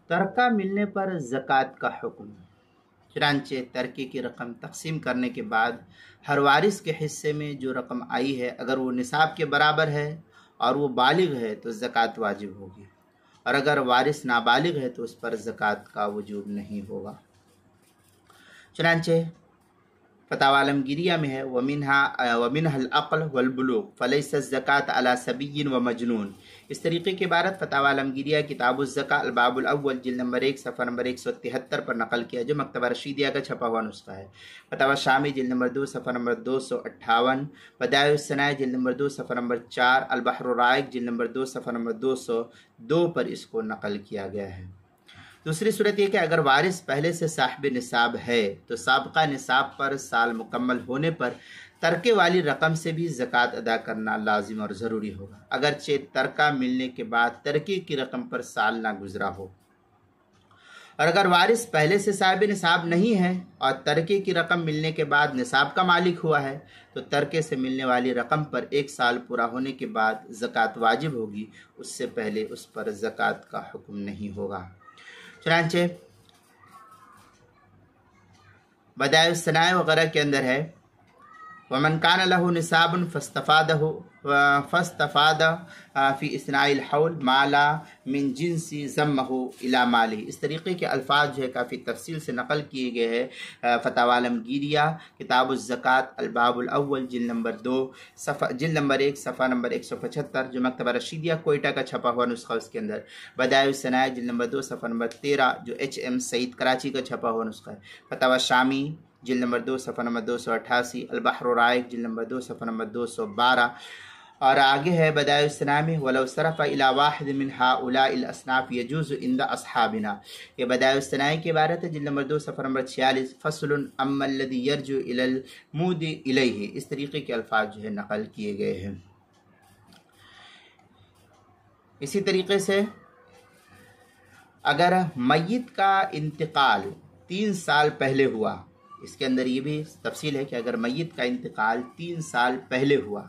ترکہ ملنے پر زکوٰۃ کا حکم۔ چنانچہ ترکے کی رقم تقسیم کرنے کے بعد ہر وارث کے حصے میں جو رقم آئی ہے اگر وہ نصاب کے برابر ہے اور وہ بالغ ہے تو زکوٰۃ واجب ہوگی، اور اگر وارث نابالغ ہے تو اس پر زکوٰۃ کا وجوب نہیں ہوگا۔ چنانچہ فتاوی عالمگیریہ میں ہے وَمِنْهَا الْعَقْلُ وَالْبُلُوغُ فَلَيْسَ الزَّكَاةُ عَلَى صَبِيٍّ وَمَجْنُونٍ۔ اس طریقے کی عبارت فتاوی عالمگیریہ کتاب الزکاة الباب الاول جلد نمبر 1 صفحہ نمبر 173 پر نقل کیا، جو مکتبہ رشیدیہ کا چھپا ہوا نسخہ ہے۔ فتاوی شامی جلد نمبر 2 صفحہ نمبر 258، بدائع الصنائع جلد نمبر 2 صفحہ نمبر 4، البحر الرائق جلد نمبر 2 صفحہ نمبر 202 پر اس کو نقل کیا گیا ہے۔ دوسری صورت یہ کہ اگر وارث پہلے سے صاحب نصاب ہے تو سابقہ نصاب پر سال مکمل ہونے پر ترکے والی رقم سے بھی زکوٰۃ ادا کرنا لازم اور ضروری ہوگا، اگرچہ ترکہ ملنے کے بعد ترکے کی رقم پر سال نہ گزرا ہو۔ اور اگر وارث پہلے سے صاحب نصاب نہیں ہے اور ترکے کی رقم ملنے کے بعد نصاب کا مالک ہوا ہے تو ترکے سے ملنے والی رقم پر 1 سال پورا ہونے کے بعد زکوٰۃ واجب ہوگی، اس سے پہلے اس پر زکوٰۃ کا حکم نہیں ہوگا۔ چنانچہ بدائع الصنائع وغیرہ کے اندر ہے وَمَنْ كَانَ لَهُ نِصَابٌ فَاسْتَفَادَ فِي إِثْنَاءِ الْحَوْلِ مَا لَا مِنْ جِنْسِ ذَمَّهُ إِلَى مَالِهِ۔ اس طریقے کے الفاظ جو ہے کافی تفصیل سے نقل کیے گئے ہیں فتاوی عالمگیریہ کتاب الزکاة الباب الاول جلد نمبر 2 جلد نمبر 1 صفحہ نمبر 175، جو مکتبہ رشیدیہ کوئٹہ کا چھپا ہوا نسخہ اس کے اندر، بدائع الصنائع جلد نمبر 2 صفحہ نمبر 13، جو HM سعید کراچی کا چھپا ہوا نسخہ ہے، فتاوی شامی جلد نمبر 2 صفحہ نمبر 288، البحر الرائق جلد نمبر 2 صفحہ نمبر 212، اور آگے ہے بدائع الصنائع میں وَلَوْ صَرَفَ إِلَى وَاحِدٍ مِنْ هَؤُلَاءِ الْأَصْنَافِ يَجُوزُ عِنْدَ أَصْحَابِنَا۔ یہ بدائع الصنائع کی عبارت ہے، جلد نمبر 2 صفحہ نمبر 46، فصل أَمَّا الَّذِي يَرْجُعُ إِلَى الْمُودِ إِلَيْهِ۔ اس طریقے کے الفاظ جو ہے نقل کیے گئے ہیں۔ اسی طریقے سے اگر میت کا انتقال 3 سال پہلے ہوا، اس کے اندر یہ بھی تفصیل ہے کہ اگر میت کا انتقال 3 سال پہلے ہوا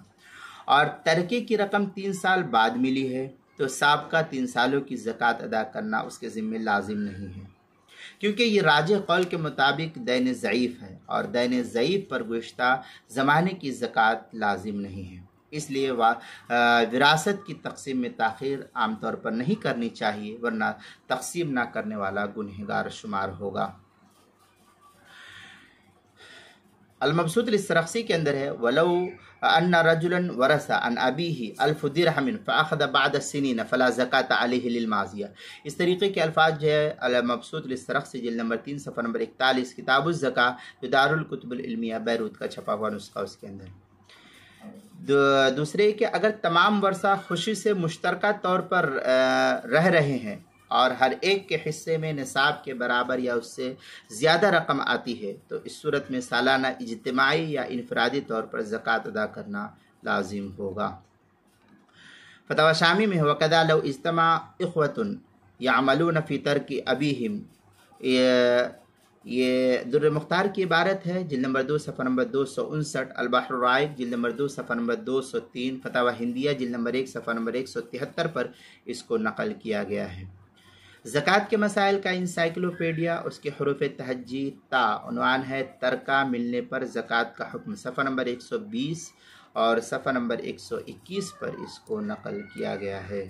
اور ترکے کی رقم 3 سال بعد ملی ہے تو سابقہ 3 سالوں کی زکوٰۃ ادا کرنا اس کے ذمہ لازم نہیں ہے، کیونکہ یہ راجح قول کے مطابق دین ضعیف ہے اور دین ضعیف پر گزشتہ زمانے کی زکوٰۃ لازم نہیں ہے، اس لیے وراثت کی تقسیم میں تاخیر عام طور پر نہیں کرنی چاہیے، ورنہ تقسیم نہ کرنے والا گنہگار شمار ہوگا۔ المبسوط للسرخسی کے اندر ہے وَلَوْ أَنَّ رَجُلًا وَرَثَ عَنْ أَبِيهِ 1000 درہم فَأَخَذَ بَعْدَ السِّنِينَ فَلَا زَكَاةَ عَلَيْهِ لِلْمَاضِيَةِ۔ اس طریقے کے الفاظ جو ہے المبسوط للسرخسی جلد نمبر 3 صفحہ نمبر 41 کتاب الزکاة جو دارالکتب العلمیہ بیروت کا چھپا ہوا نسخہ اس کے اندر۔ دوسرے کہ اگر تمام ورثہ خوشی سے مشترکہ طور پر رہ رہے ہیں اور ہر ایک کے حصے میں نصاب کے برابر یا اس سے زیادہ رقم آتی ہے تو اس صورت میں سالانہ اجتماعی یا انفرادی طور پر زکوٰۃ ادا کرنا لازم ہوگا۔ فتاوی شامی میں وَقَذَا لَوْ اجْتَمَعَ إِخْوَةٌ يَعْمَلُونَ فِي تَرْكِ أَبِيهِمْ، یہ در مختار کی عبارت ہے، جلد نمبر 2 صفحہ نمبر 259، البحر الرائق جلد نمبر 2 صفحہ نمبر 203، فتاوی ہندیہ جلد نمبر 1 صفحہ نمبر 173 پر اس کو نقل کیا گیا ہے۔ زکوٰۃ کے مسائل کا انسائکلوپیڈیا، اس کے حروف تہجی تا، عنوان ہے ترکہ ملنے پر زکوٰۃ کا حکم، صفحہ نمبر 120 اور صفحہ نمبر 121 پر اس کو نقل کیا گیا ہے۔